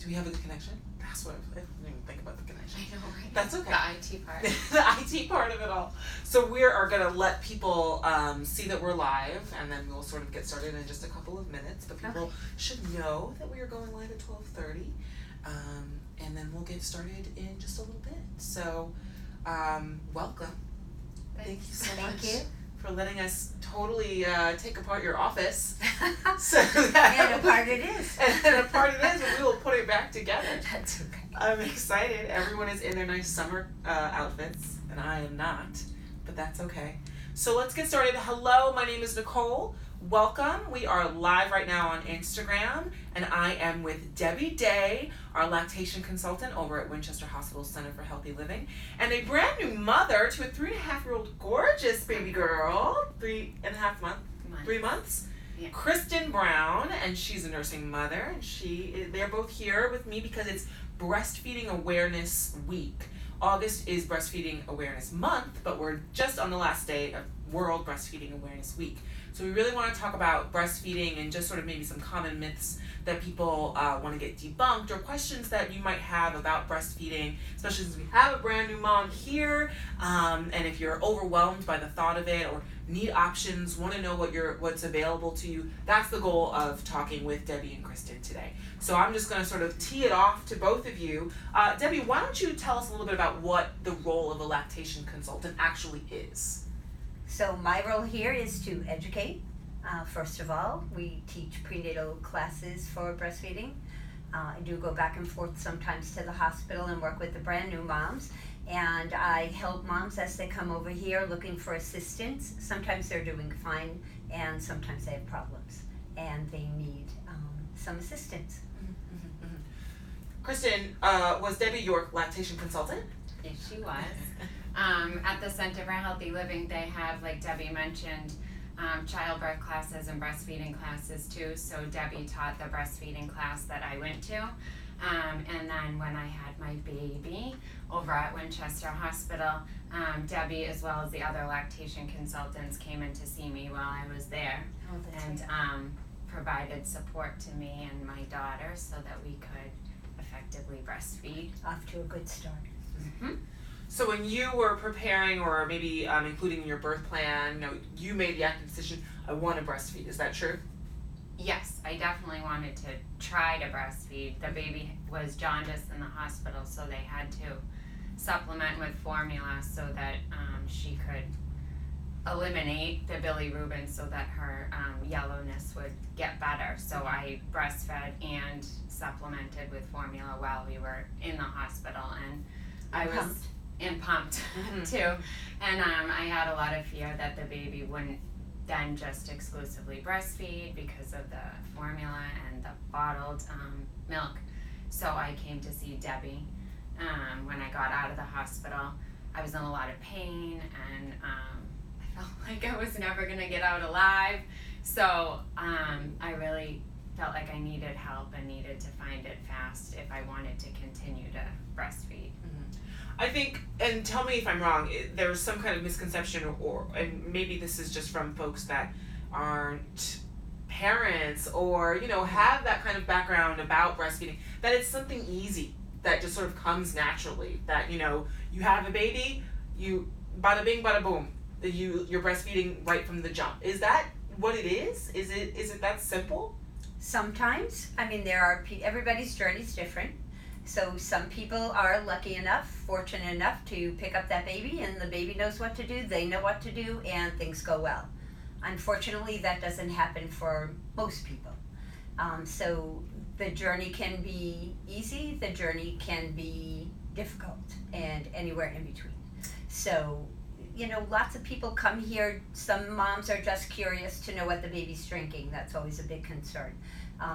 Do we have a good connection? That's what I didn't even think about the connection. I know, right? That's okay. The IT part. The IT part of it all. So we are going to let people see that we're live, and then we'll sort of get started in just a couple of minutes. But people should know that we are going live at 12:30, and then we'll get started in just a little bit. So welcome. Thank you so much. Thank you for letting us totally take apart your office. So and a part it is. And a part it is, but we will put it back together. That's okay. I'm excited. Everyone is in their nice summer outfits, and I am not, but that's okay. So let's get started. Hello, my name is Nicole. Welcome. We are live right now on Instagram, and I am with Debbie Day, our lactation consultant over at Winchester Hospital Center for Healthy Living, and a brand new mother to a 3.5-year-old gorgeous baby girl, 3.5 months, 3 months. Yeah. Kristen Brown, and she's a nursing mother, and they're both here with me because it's Breastfeeding Awareness Week. August is Breastfeeding Awareness Month, but we're just on the last day of World Breastfeeding Awareness Week. So we really want to talk about breastfeeding and just sort of maybe some common myths that people want to get debunked, or questions that you might have about breastfeeding, especially since we have a brand new mom here, and if you're overwhelmed by the thought of it or need options, want to know what's available to you. That's the goal of talking with Debbie and Kristen today. So I'm just going to sort of tee it off to both of you. Debbie, why don't you tell us a little bit about what the role of a lactation consultant actually is? So my role here is to educate. First of all, we teach prenatal classes for breastfeeding. I do go back and forth sometimes to the hospital and work with the brand new moms. And I help moms as they come over here looking for assistance. Sometimes they're doing fine, and sometimes they have problems, and they need some assistance. Mm-hmm, mm-hmm. Kristen, was Debbie your lactation consultant? Yes, she was. At the Center for Healthy Living, they have, like Debbie mentioned, childbirth classes and breastfeeding classes too. So Debbie taught the breastfeeding class that I went to. And then when I had my baby over at Winchester Hospital, Debbie, as well as the other lactation consultants, came in to see me while I was there, and provided support to me and my daughter so that we could effectively breastfeed. Off to a good start. Mm-hmm. So when you were preparing, or maybe including in your birth plan, you made the active decision, I want to breastfeed. Is that true? Yes, I definitely wanted to try to breastfeed. The baby was jaundiced in the hospital, so they had to supplement with formula so that she could eliminate the bilirubin so that her yellowness would get better. So I breastfed and supplemented with formula while we were in the hospital, and I was pumped too. And I had a lot of fear that the baby wouldn't then just exclusively breastfeed because of the formula and the bottled milk. So I came to see Debbie when I got out of the hospital. I was in a lot of pain, and I felt like I was never going to get out alive. So I really felt like I needed help and needed to find it fast if I wanted to continue to breastfeed. I think, and tell me if I'm wrong, there's some kind of misconception, and maybe this is just from folks that aren't parents or, have that kind of background about breastfeeding, that it's something easy that just sort of comes naturally, that, you have a baby, you bada bing, bada boom, you're breastfeeding right from the jump. Is that what it is? Is it that simple? Sometimes. I mean, everybody's journey is different. So some people are lucky enough, fortunate enough to pick up that baby, and the baby knows what to do, they know what to do, and things go well. Unfortunately, that doesn't happen for most people. So the journey can be easy, the journey can be difficult, and anywhere in between. So, lots of people come here. Some moms are just curious to know what the baby's drinking. That's always a big concern.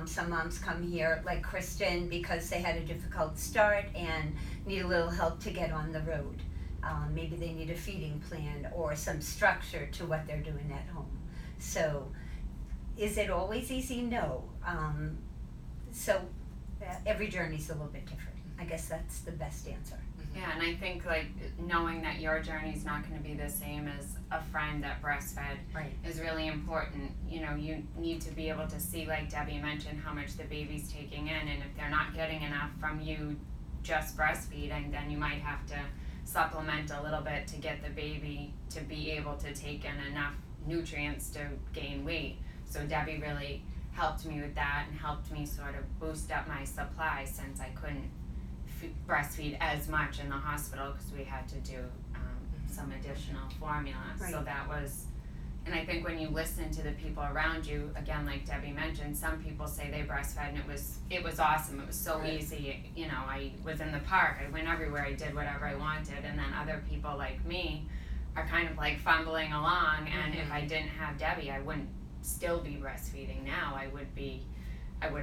Some moms come here, like Kristen, because they had a difficult start and need a little help to get on the road. Maybe they need a feeding plan or some structure to what they're doing at home. So, is it always easy? No. So, every journey's a little bit different. I guess that's the best answer. Mm-hmm. Yeah, and I think like knowing that your journey is not going to be the same as a friend that breastfed Right. is really important. You know, you need to be able to see, like Debbie mentioned, how much the baby's taking in, and if they're not getting enough from you just breastfeeding, then you might have to supplement a little bit to get the baby to be able to take in enough nutrients to gain weight. So Debbie really helped me with that and helped me sort of boost up my supply since I couldn't breastfeed as much in the hospital because we had to do some additional formula. Right. So that was, and I think when you listen to the people around you, again, like Debbie mentioned, some people say they breastfed and it was awesome. It was so Right. easy. You know, I was in the park, I went everywhere, I did whatever I wanted. And then other people like me are kind of like fumbling along. And if I didn't have Debbie, I wouldn't still be breastfeeding now. I would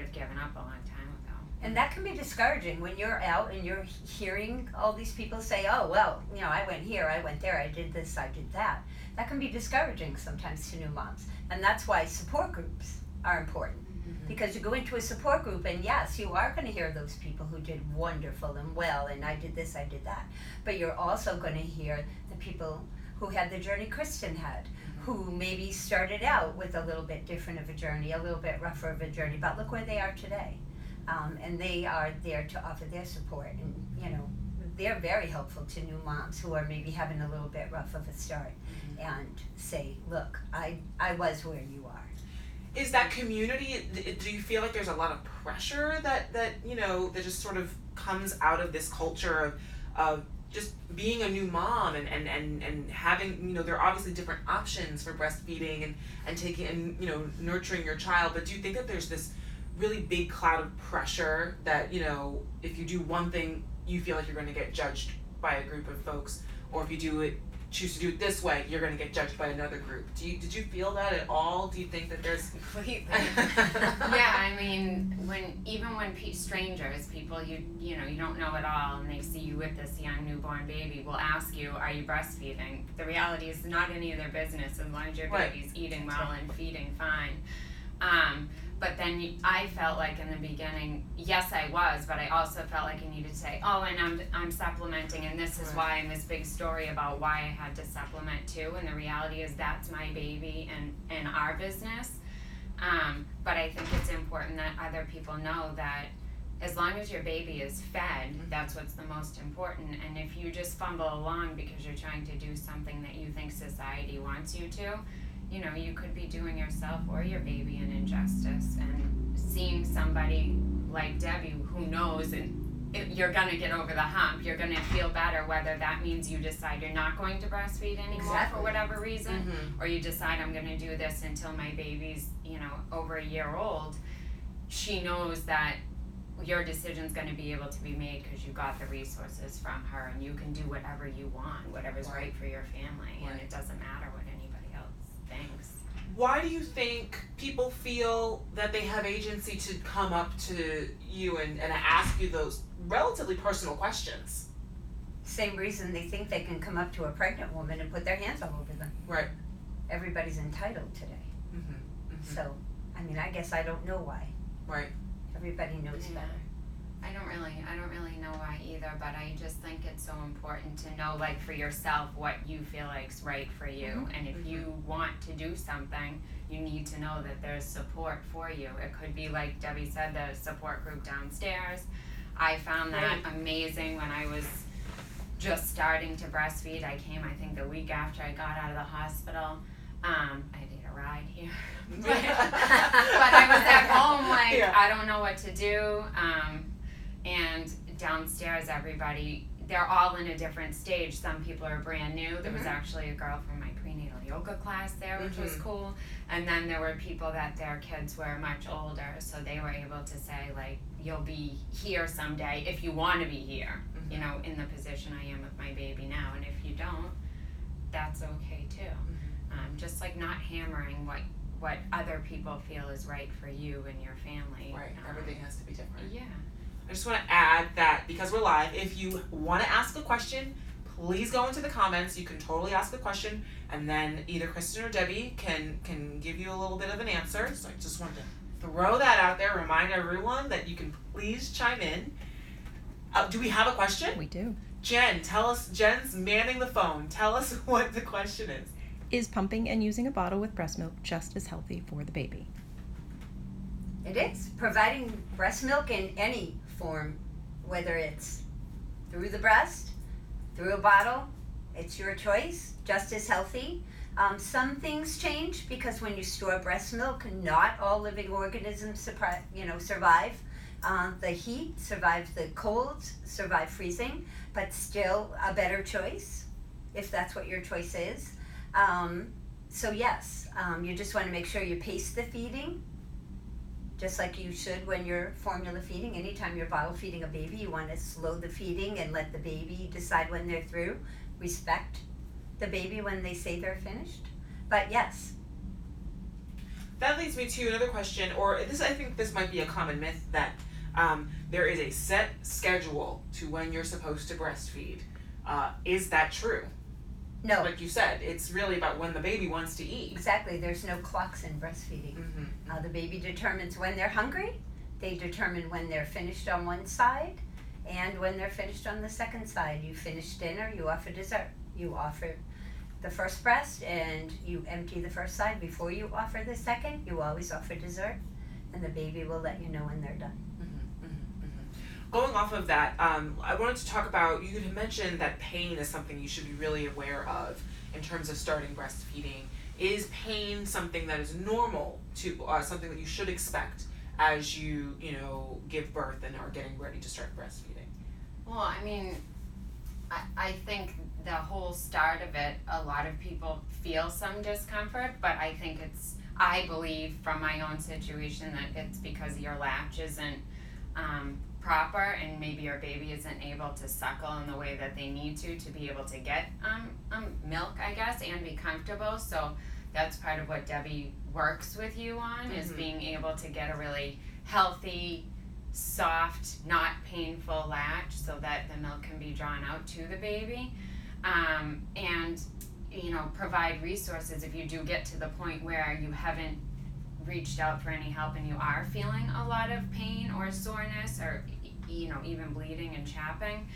have given up a long time ago. And that can be discouraging when you're out and you're hearing all these people say, oh, well, you know, I went here, I went there, I did this, I did that. That can be discouraging sometimes to new moms. And that's why support groups are important. Because you go into a support group and yes, you are going to hear those people who did wonderful and well and I did this, I did that. But you're also going to hear the people who had the journey Kristen had, who maybe started out with a little bit different of a journey, a little bit rougher of a journey, but look where they are today. And they are there to offer their support, and you know, they're very helpful to new moms who are maybe having a little bit rough of a start, and say, look, I was where you are. Is that community, do you feel like there's a lot of pressure that you know, that just sort of comes out of this culture of just being a new mom and having, you know, there are obviously different options for breastfeeding and taking and, you know, nurturing your child, but do you think that there's this really big cloud of pressure that, you know, if you do one thing, you feel like you're going to get judged by a group of folks, or if you choose to do it this way, you're going to get judged by another group? Did you feel that at all? Do you think that there's Completely. Yeah, I mean, when strangers, people you know, you don't know at all, and they see you with this young newborn baby, will ask you, "Are you breastfeeding?" The reality is not any of their business as long as your Right. baby's eating well and feeding fine. But then I felt like in the beginning, yes, I was, but I also felt like I needed to say, oh, and I'm supplementing, and this is Right. why, and this big story about why I had to supplement too. And the reality is that's my baby and our business. But I think it's important that other people know that as long as your baby is fed, that's what's the most important. And if you just fumble along because you're trying to do something that you think society wants you to, you know, you could be doing yourself or your baby an injustice. And seeing somebody like Debbie who knows you're going to get over the hump, you're going to feel better, whether that means you decide you're not going to breastfeed anymore for whatever reason, or you decide I'm going to do this until my baby's, you know, over a year old. She knows that your decision's going to be able to be made because you got the resources from her, and you can do whatever you want, whatever's right for your family, and it doesn't matter what anybody else thinks. Why do you think people feel that they have agency to come up to you and ask you those relatively personal questions? Same reason they think they can come up to a pregnant woman and put their hands all over them. Right. Everybody's entitled today. So, I mean, I guess I don't know why. Right. Everybody knows better. I don't really know why either, but I just think it's so important to know, like, for yourself what you feel like's right for you. And if you want to do something, you need to know that there's support for you. It could be, like Debbie said, the support group downstairs. I found that amazing when I was just starting to breastfeed. I came, I think, the week after I got out of the hospital. I need a ride here. But I was at home, like, I don't know what to do. And downstairs, everybody, they're all in a different stage. Some people are brand new. There was actually a girl from my prenatal yoga class there, which was cool. And then there were people that their kids were much older, so they were able to say, like, you'll be here someday if you want to be here, you know, in the position I am with my baby now. And if you don't, that's okay too. Just like not hammering what other people feel is right for you and your family. Right. Everything has to be different. Yeah. I just want to add that because we're live, if you want to ask a question, please go into the comments. You can totally ask a question, and then either Kristen or Debbie can give you a little bit of an answer. So I just wanted to throw that out there, remind everyone that you can please chime in. Do we have a question? We do. Jen, tell us, Jen's manning the phone. Tell us what the question is. Is pumping and using a bottle with breast milk just as healthy for the baby? It is. Providing breast milk in any form, whether it's through the breast, through a bottle, it's your choice, just as healthy. Some things change because when you store breast milk, not all living organisms survive. The heat, survive the cold, survive freezing, but still a better choice if that's what your choice is. So yes, you just want to make sure you pace the feeding, just like you should when you're formula feeding. Anytime you're bottle feeding a baby, you want to slow the feeding and let the baby decide when they're through. Respect the baby when they say they're finished. But yes. That leads me to another question, or this, I think this might be a common myth, that there is a set schedule to when you're supposed to breastfeed. Is that true? No. Like you said, it's really about when the baby wants to eat. Exactly. There's no clocks in breastfeeding. Mm-hmm. The baby determines when they're hungry. They determine when they're finished on one side and when they're finished on the second side. You finish dinner, you offer dessert. You offer the first breast and you empty the first side before you offer the second. You always offer dessert, and the baby will let you know when they're done. Going off of that, I wanted to talk about, you had mentioned that pain is something you should be really aware of in terms of starting breastfeeding. Is pain something that is normal to, something that you should expect as you give birth and are getting ready to start breastfeeding? Well, I mean, I think the whole start of it, a lot of people feel some discomfort, but I believe from my own situation that it's because your latch isn't proper, and maybe your baby isn't able to suckle in the way that they need to be able to get milk, I guess, and be comfortable. So that's part of what Debbie works with you on, is being able to get a really healthy, soft, not painful latch so that the milk can be drawn out to the baby, and provide resources if you do get to the point where you haven't reached out for any help and you are feeling a lot of pain or soreness or even bleeding and chapping,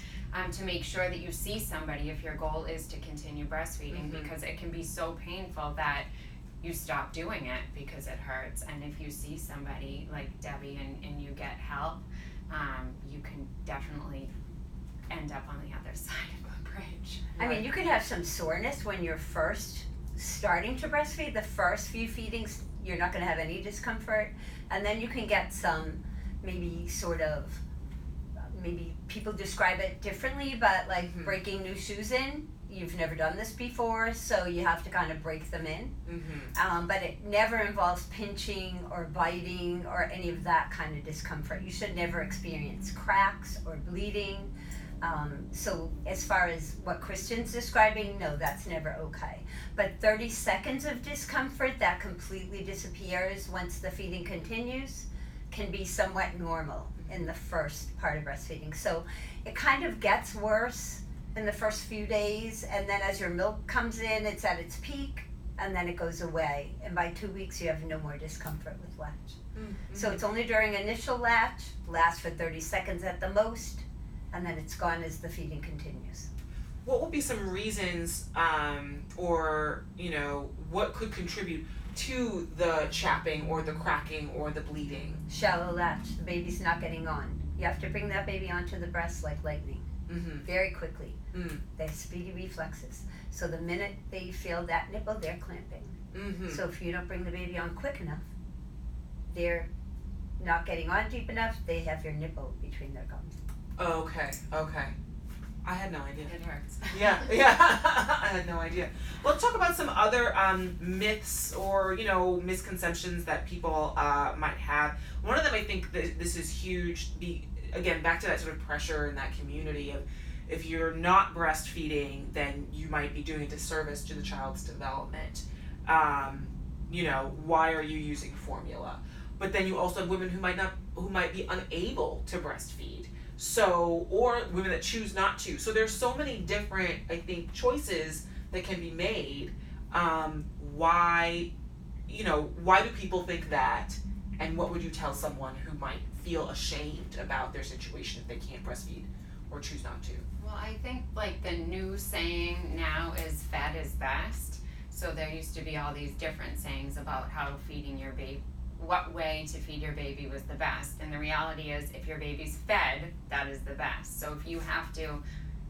to make sure that you see somebody if your goal is to continue breastfeeding, because it can be so painful that you stop doing it because it hurts. And if you see somebody like Debbie and you get help, you can definitely end up on the other side of the bridge. I mean, you could have some soreness when you're first starting to breastfeed. The first few feedings, you're not going to have any discomfort, and then you can get some maybe people describe it differently, but like breaking new shoes in. You've never done this before, so you have to kind of break them in. But it never involves pinching or biting or any of that kind of discomfort. You should never experience cracks or bleeding. So as far as what Kristen's describing, no, that's never okay. But 30 seconds of discomfort that completely disappears once the feeding continues can be somewhat normal in the first part of breastfeeding. So it kind of gets worse in the first few days, and then as your milk comes in, it's at its peak, and then it goes away. And by 2 weeks, you have no more discomfort with latch. So it's only during initial latch, lasts for 30 seconds at the most, and then it's gone as the feeding continues. What would be some reasons, or what could contribute to the chapping or the cracking or the bleeding? Shallow latch. The baby's not getting on. You have to bring that baby onto the breast like lightning, very quickly. They have speedy reflexes. So the minute they feel that nipple, they're clamping. So if you don't bring the baby on quick enough, they're not getting on deep enough, they have your nipple between their gums. Okay. I had no idea. It hurts. Yeah. I had no idea. Let's talk about some other myths or misconceptions that people might have. One of them, I think that this is huge. Again, back to that sort of pressure in that community of, if you're not breastfeeding, then you might be doing a disservice to the child's development. Why are you using formula? But then you also have women who might be unable to breastfeed. So, or women that choose not to. So there's so many different, I think, choices that can be made. Why do people think that? And what would you tell someone who might feel ashamed about their situation if they can't breastfeed or choose not to? Well, I think like the new saying now is fed is best. So there used to be all these different sayings about how feeding your baby, what way to feed your baby was the best. And the reality is if your baby's fed, that is the best. So if you have to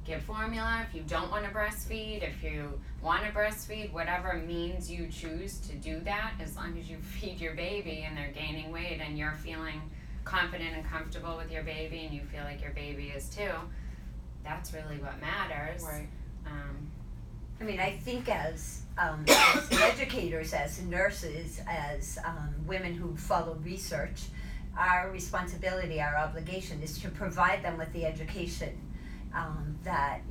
give formula, if you don't want to breastfeed, if you want to breastfeed, whatever means you choose to do that, as long as you feed your baby and they're gaining weight and you're feeling confident and comfortable with your baby and you feel like your baby is too, that's really what matters. Right. I mean, I think as educators, as nurses, as women who follow research, our responsibility, our obligation is to provide them with the education that,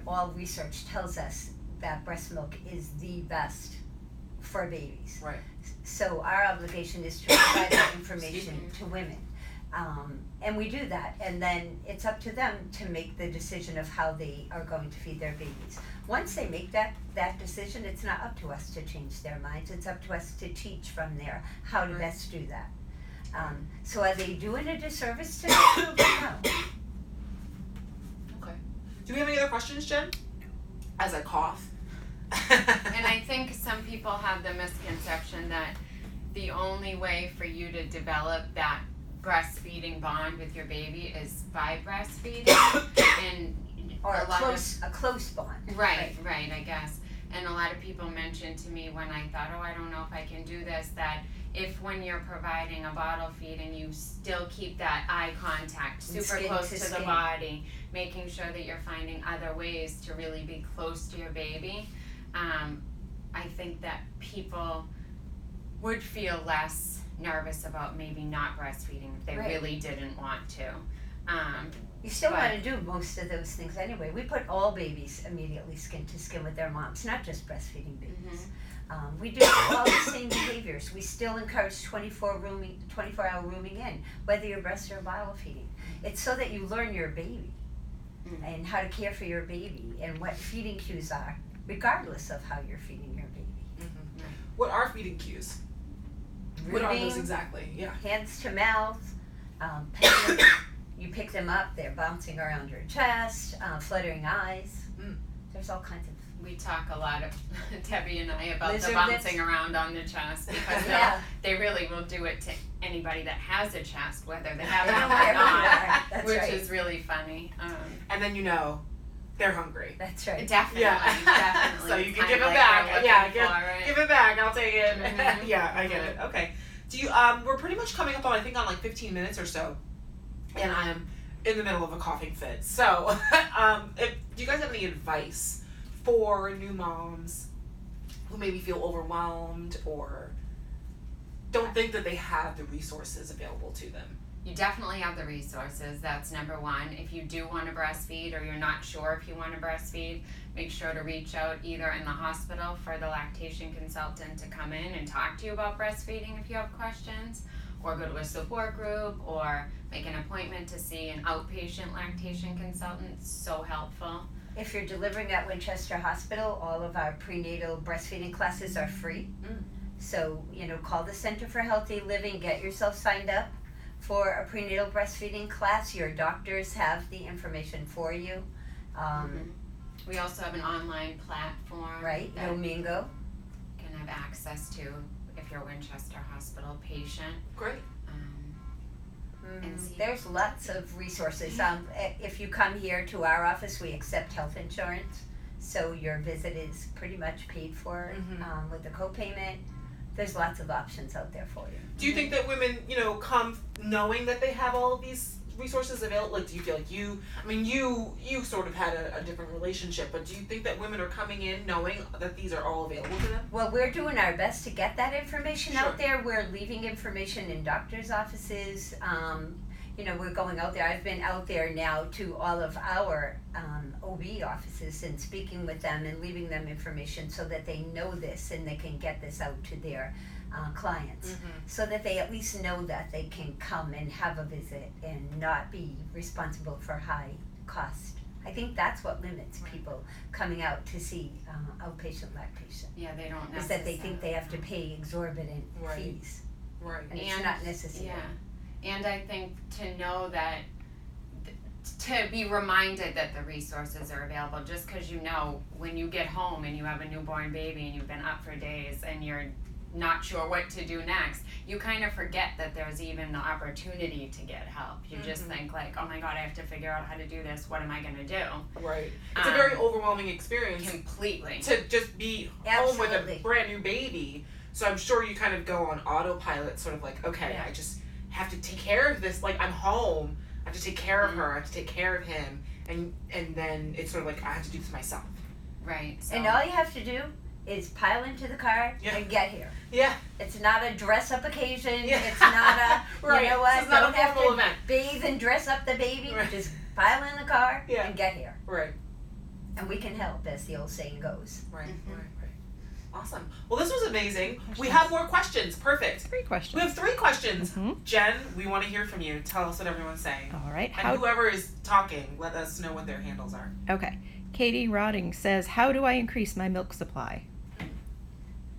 all research tells us that breast milk is the best for babies. Right. So our obligation is to provide that information to women. And we do that, and then it's up to them to make the decision of how they are going to feed their babies. Once they make that decision, it's not up to us to change their minds. It's up to us to teach from there how to best do that. So are they doing a disservice to the children? No. Okay. Do we have any other questions, Jen? As I cough. And I think some people have the misconception that the only way for you to develop that breastfeeding bond with your baby is by breastfeeding, and Or a close bond. Right, I guess. And a lot of people mentioned to me when I thought, I don't know if I can do this, that if when you're providing a bottle feed and you still keep that eye contact super close to the body, making sure that you're finding other ways to really be close to your baby, I think that people would feel less nervous about maybe not breastfeeding if they really didn't want to. You still want to do most of those things anyway. We put all babies immediately skin to skin with their moms, not just breastfeeding babies. We do all the same behaviors. We still encourage 24-hour rooming in, whether you're breast or bottle feeding. It's so that you learn your baby and how to care for your baby and what feeding cues are, regardless of how you're feeding your baby. What are feeding cues? What are those exactly? Yeah. Hands to mouth. You pick them up, they're bouncing around your chest, fluttering eyes. There's all kinds of. We talk a lot of, Debbie and I, about Lizard the bouncing around on the chest, because they really will do it to anybody that has a chest, whether they have it or not, which is really funny. And then they're hungry. That's right. Definitely, definitely. So you can give it back. Give it back. I'll take it. Yeah, I get it. Okay. Do you? We're pretty much coming up on, I think, on like 15 minutes or so, and I am in the middle of a coughing fit. So, do you guys have any advice for new moms who maybe feel overwhelmed or don't think that they have the resources available to them? You definitely have the resources. That's number one. If you do want to breastfeed or you're not sure if you want to breastfeed, make sure to reach out either in the hospital for the lactation consultant to come in and talk to you about breastfeeding if you have questions, or go to a support group, or make an appointment to see an outpatient lactation consultant. It's so helpful. If you're delivering at Winchester Hospital, all of our prenatal breastfeeding classes are free. So, call the Center for Healthy Living, get yourself signed up for a prenatal breastfeeding class. Your doctors have the information for you. We also have an online platform. Right, that Domingo. Can have access to if you're a Winchester Hospital patient. Great. There's lots of resources. If you come here to our office, we accept health insurance, so your visit is pretty much paid for with the copayment. There's lots of options out there for you. Do you think that women, come knowing that they have all of these resources available? Like, do you feel like you sort of had a different relationship, but do you think that women are coming in knowing that these are all available to them? Well, we're doing our best to get that information out there. We're leaving information in doctors' offices. We're going out there. I've been out there now to all of our OB offices and speaking with them and leaving them information so that they know this and they can get this out to their clients, so that they at least know that they can come and have a visit and not be responsible for high cost. I think that's what limits people coming out to see outpatient lactation. Yeah, they don't necessarily. Is that they think they have to pay exorbitant fees. Right. And it's not necessary. Yeah. And I think to know that to be reminded that the resources are available. Just because when you get home and you have a newborn baby and you've been up for days and you're not sure what to do next, you kind of forget that there's even the opportunity to get help. You just think like, oh my God, I have to figure out how to do this. What am I going to do? Right. It's a very overwhelming experience. Completely. To just be home with a brand new baby. So I'm sure you kind of go on autopilot, sort of like, okay, I just have to take care of this. Like, I'm home. I have to take care of her. I have to take care of him. And then it's sort of like, I have to do this myself. Right. So. And all you have to do is pile into the car and get here. Yeah. It's not a dress-up occasion. Yeah. It's not a, right. you know what, it's not don't a have formal to event. bathe and dress up the baby. Right. Just pile in the car and get here. Right. And we can help, as the old saying goes. Right, right. Awesome. Well, this was amazing. We have more questions. Perfect. 3 questions. We have 3 questions. Jen, we want to hear from you. Tell us what everyone's saying. All right. And whoever is talking, let us know what their handles are. Okay. Katie Rodding says, how do I increase my milk supply?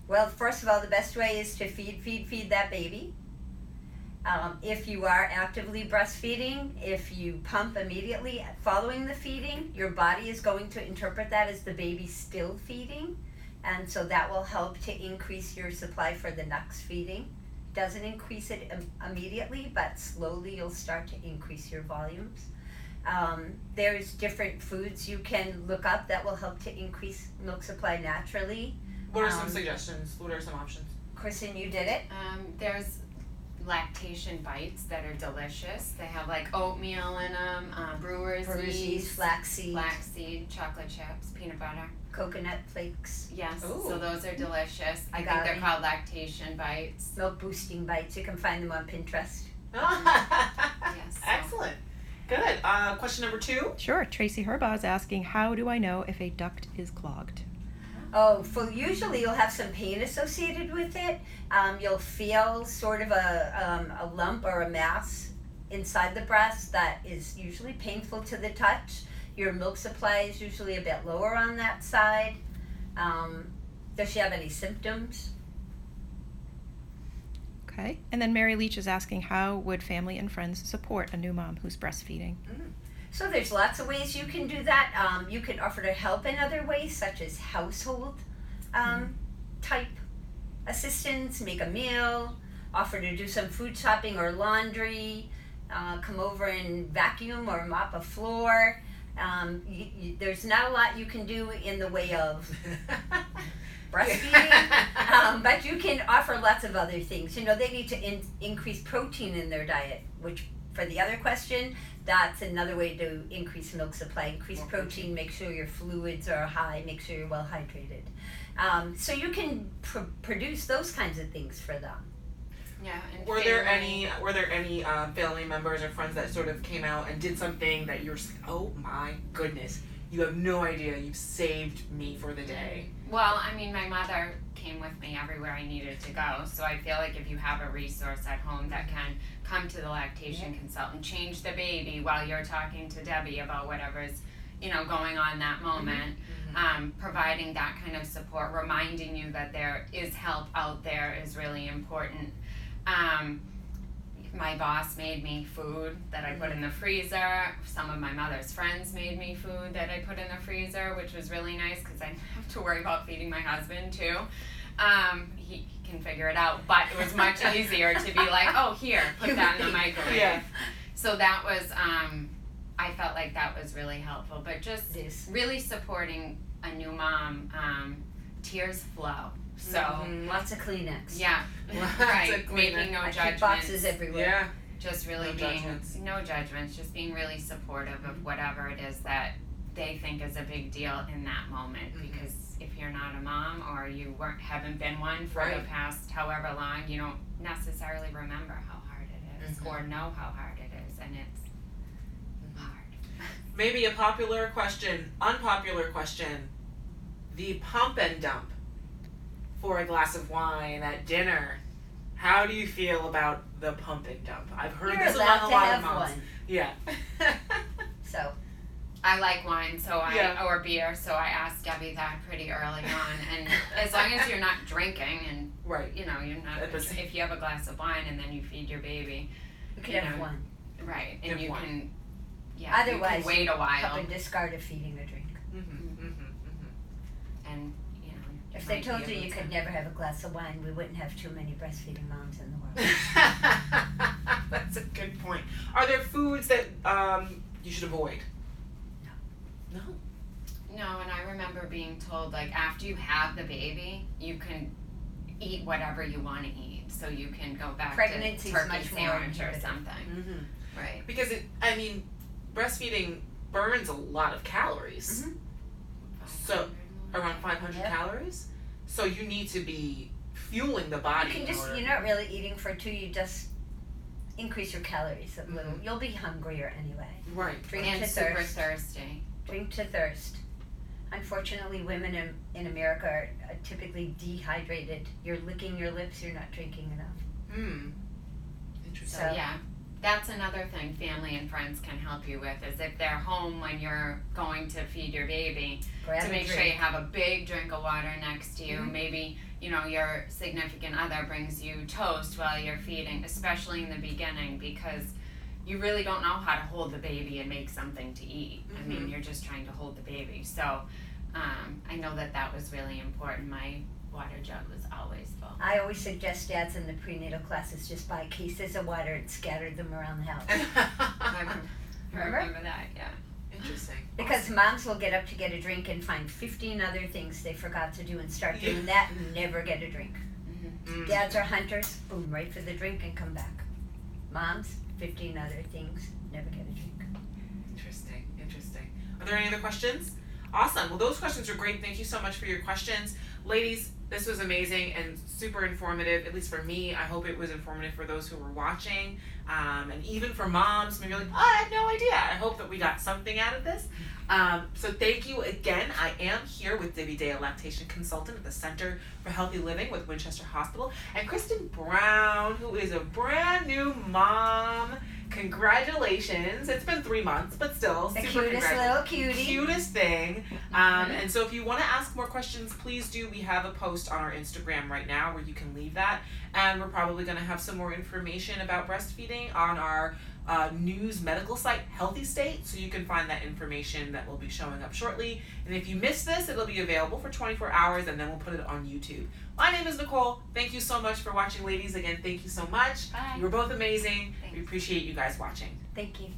Well, first of all, the best way is to feed that baby. If you are actively breastfeeding, if you pump immediately following the feeding, your body is going to interpret that as the baby still feeding. And so that will help to increase your supply for the next feeding. Doesn't increase it immediately, but slowly you'll start to increase your volumes. There's different foods you can look up that will help to increase milk supply naturally. What are some suggestions? What are some options? Kristen, you did it. There's lactation bites that are delicious. They have like oatmeal in them, brewer's yeast, flaxseed, chocolate chips, peanut butter. Coconut flakes. Yes, Ooh. so those are delicious. I think they're called lactation bites. Milk boosting bites. You can find them on Pinterest. Yes. Excellent. Good. Question number 2. Sure. Tracy Herbaugh is asking, how do I know if a duct is clogged? Oh, usually you'll have some pain associated with it. You'll feel sort of a lump or a mass inside the breast that is usually painful to the touch. Your milk supply is usually a bit lower on that side. Does she have any symptoms? Okay. And then Mary Leach is asking, how would family and friends support a new mom who's breastfeeding? So there's lots of ways you can do that. You can offer to help in other ways, such as household type assistance, make a meal, offer to do some food shopping or laundry, come over and vacuum or mop a floor. There's not a lot you can do in the way of breastfeeding, but you can offer lots of other things. You know, they need to increase protein in their diet, which for the other question, that's another way to increase milk supply. Increase protein, make sure your fluids are high, make sure you're well hydrated. So you can produce those kinds of things for them. Yeah. And Were there any family members or friends that sort of came out and did something that you were just like, oh my goodness, you have no idea, you've saved me for the day? Well, I mean, my mother came with me everywhere I needed to go, so I feel like if you have a resource at home that can come to the lactation consultant, change the baby while you're talking to Debbie about whatever's, going on that moment, providing that kind of support, reminding you that there is help out there is really important. My boss made me food that I put in the freezer. Some of my mother's friends made me food that I put in the freezer, which was really nice because I didn't have to worry about feeding my husband too. He can figure it out, but it was much easier to be like, oh, here, put that in the microwave. Yeah. So that was, I felt like that was really helpful, but just really supporting a new mom, tears flow. So lots of Kleenex. Yeah, right. Making no judgments. Boxes everywhere. Yeah. Just really no judgments. Just being really supportive of whatever it is that they think is a big deal in that moment. Because if you're not a mom or you haven't been one for the past however long, you don't necessarily remember how hard it is or know how hard it is, and it's hard. Maybe a popular question, unpopular question: the pump and dump for a glass of wine at dinner. How do you feel about the pump and dump? I've heard this about a lot of moms. Yeah. So I like wine, or beer, so I asked Debbie that pretty early on. And as long as you're not drinking, and you're not. If you have a glass of wine and then you feed your baby, you can have one. Right, and you can. Yeah, Otherwise, you can wait a up while. and discard of feeding a drink. And, you know, If they might told be you able you to- could never have a glass of wine, we wouldn't have too many breastfeeding moms in the world. That's a good point. Are there foods that you should avoid? No. No, and I remember being told, like, after you have the baby, you can eat whatever you want to eat. So you can go back Pregnancy's to turkey much more sandwich or inhibited. something. Mm-hmm. Right. Because breastfeeding burns a lot of calories. Mhm. So around 500 Yep. calories. So you need to be fueling the body. You can in just, order- you're not really eating for two, you just increase your calories a little. Mhm. You'll be hungrier anyway. Right. Drink And to super thirst. thirsty. Drink to thirst. Unfortunately, women in America are typically dehydrated. You're licking your lips, you're not drinking enough. Interesting. So yeah, that's another thing family and friends can help you with, is if they're home when you're going to feed your baby, Grab to a make sure drink. you have a big drink of water next to you. Mhm. Maybe, you know, your significant other brings you toast while you're feeding, especially in the beginning, because you really don't know how to hold the baby and make something to eat. I mean, Mhm. you're just trying to hold the baby. So I know that was really important. My water jug was always full. I always suggest dads in the prenatal classes just buy cases of water and scatter them around the house. I Remember? remember that, yeah. Interesting. Because moms will get up to get a drink and find 15 other things they forgot to do and start doing that and never get a drink. Mm. Dads are hunters, boom, right for the drink and come back. Moms, 15 other things, never get a drink. Interesting. Are there any other questions? Awesome. Well, those questions are great. Thank you so much for your questions. Ladies, this was amazing and super informative, at least for me. I hope it was informative for those who were watching. And even for moms, maybe you're like, oh, I had no idea. I hope that we got something out of this. So thank you again. I am here with Debbie Day, a lactation consultant at the Center for Healthy Living with Winchester Hospital, and Kristen Brown, who is a brand new mom. Congratulations. It's been 3 months, but still, The super cutest little cutie. Cutest thing. And so if you want to ask more questions, please do. We have a post on our Instagram right now where you can leave that. And we're probably going to have some more information about breastfeeding on our news medical site, Healthy State. So you can find that information that will be showing up shortly. And if you missed this, it'll be available for 24 hours and then we'll put it on YouTube. My name is Nicole. Thank you so much for watching, ladies. Again, thank you so much. Bye. You were both amazing. Thanks. We appreciate you guys watching. Thank you.